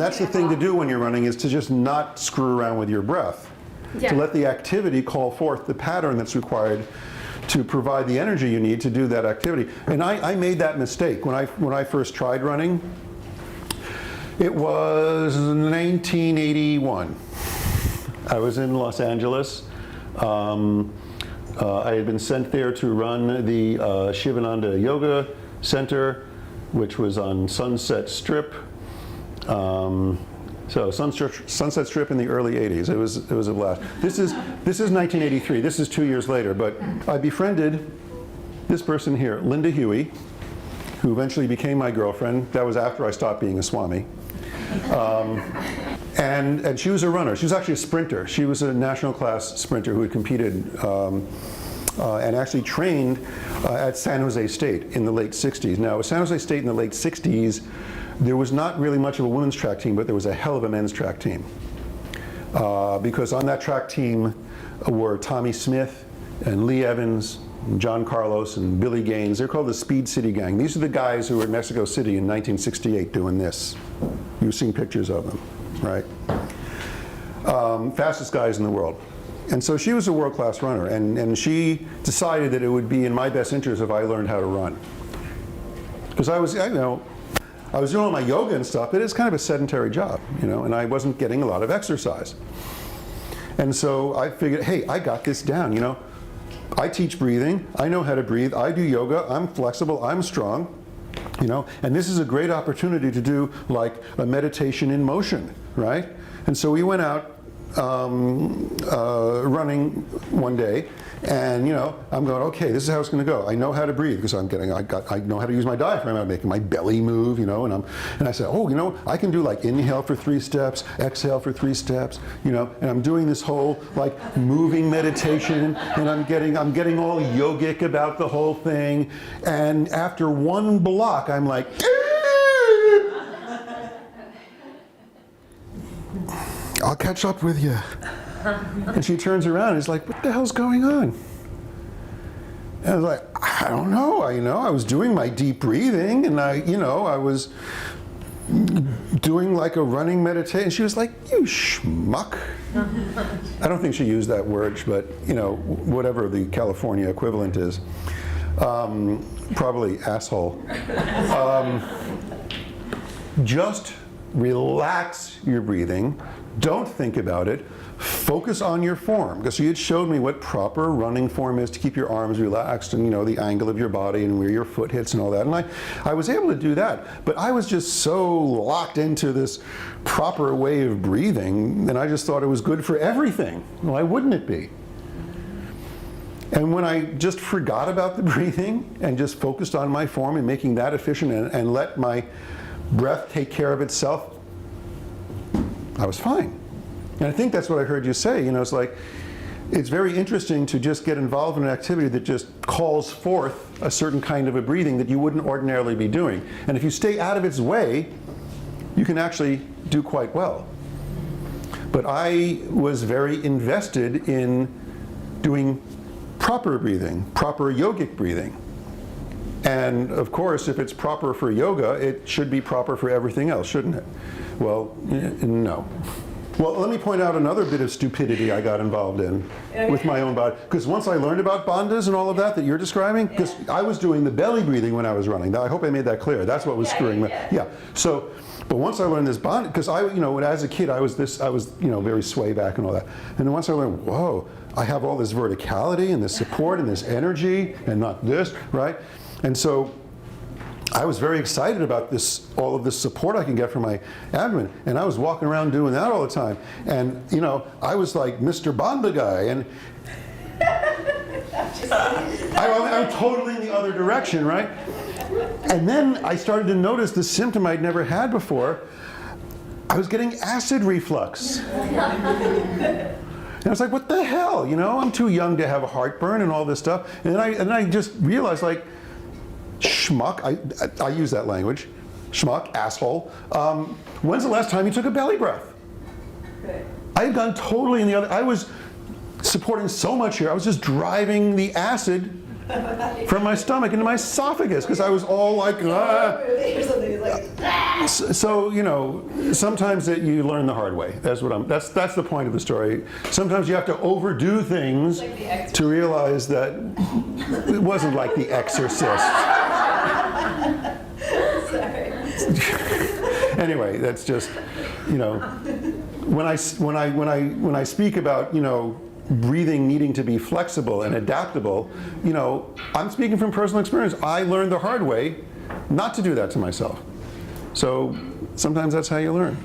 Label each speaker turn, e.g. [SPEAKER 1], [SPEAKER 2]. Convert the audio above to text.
[SPEAKER 1] that's the thing to do when you're running, is to just not screw around with your breath.
[SPEAKER 2] Yeah.
[SPEAKER 1] To let the activity call forth the pattern that's required to provide the energy you need to do that activity. And I made that mistake when I first tried running. It was 1981. I was in Los Angeles. I had been sent there to run the Shivananda Yoga Center, which was on Sunset Strip. So Sunset Strip in the early 80s. It was a blast. This is 1983. This is 2 years later. But I befriended this person here, Linda Huey, who eventually became my girlfriend. That was after I stopped being a Swami. And she was a runner. She was actually a sprinter. She was a national class sprinter who had competed and actually trained at San Jose State in the late 60s. Now, at San Jose State in the late 60s, there was not really much of a women's track team, but there was a hell of a men's track team. Because on that track team were Tommy Smith and Lee Evans, and John Carlos and Billy Gaines. They're called the Speed City Gang. These are the guys who were in Mexico City in 1968 doing this. You've seen pictures of them, right? Fastest guys in the world. And so she was a world-class runner, and she decided that it would be in my best interest if I learned how to run. Because I was doing all my yoga and stuff, but it's kind of a sedentary job, and I wasn't getting a lot of exercise. And so I figured, hey, I got this down, I teach breathing, I know how to breathe, I do yoga, I'm flexible, I'm strong, and this is a great opportunity to do like a meditation in motion, right? And so we went out running one day, and I'm going, okay, this is how it's going to go. I know how to breathe because I know how to use my diaphragm. I'm making my belly move, and I said, oh, I can do like inhale for 3 steps, exhale for 3 steps, and I'm doing this whole like moving meditation, and I'm getting all yogic about the whole thing, and after one block, I'm like, I'll catch up with you. And she turns around and is like, what the hell's going on? And I was like, I don't know. I was doing my deep breathing, and I was doing like a running meditation. She was like, you schmuck. I don't think she used that word, but whatever the California equivalent is. Probably asshole. Just relax your breathing. Don't think about it. Focus on your form. Because she had showed me what proper running form is to keep your arms relaxed and the angle of your body and where your foot hits and all that. And I was able to do that. But I was just so locked into this proper way of breathing, and I just thought it was good for everything. Why wouldn't it be? And when I just forgot about the breathing and just focused on my form and making that efficient and let my breath take care of itself, I was fine. And I think that's what I heard you say. It's like, it's very interesting to just get involved in an activity that just calls forth a certain kind of a breathing that you wouldn't ordinarily be doing. And if you stay out of its way, you can actually do quite well. But I was very invested in doing proper breathing, proper yogic breathing. And of course, if it's proper for yoga, it should be proper for everything else, shouldn't it? Well, no. Well, let me point out another bit of stupidity I got involved in with my own body. Because once I learned about bandhas and all of that you're describing, because I was doing the belly breathing when I was running. I hope I made that clear. That's what was screwing me. Yeah. So, but once I learned this bandha, because as a kid I was very sway back and all that. And then once I learned, whoa, I have all this verticality and this support and this energy and not this, right? And so I was very excited about all of this support I can get from my abdomen, and I was walking around doing that all the time. And I was like Mr. Bandha guy, and I'm totally in the other direction, right? And then I started to notice the symptom I'd never had before. I was getting acid reflux. And I was like, what the hell? I'm too young to have a heartburn and all this stuff. And I just realized, like, schmuck, I use that language, schmuck, asshole. When's the last time you took a belly breath? I had gone totally in the other, I was supporting so much here, I was just driving the acid from my stomach into my esophagus because I was all like, ah.
[SPEAKER 2] Or something like,
[SPEAKER 1] So, you know, sometimes you learn the hard way. That's that's the point of the story. Sometimes you have to overdo things
[SPEAKER 2] Like
[SPEAKER 1] to realize that it wasn't like The Exorcist.
[SPEAKER 2] sorry.
[SPEAKER 1] Anyway, that's just, you know, when I speak about, you know, breathing needing to be flexible and adaptable, you know, I'm speaking from personal experience. I learned the hard way not to do that to myself. So sometimes that's how you learn.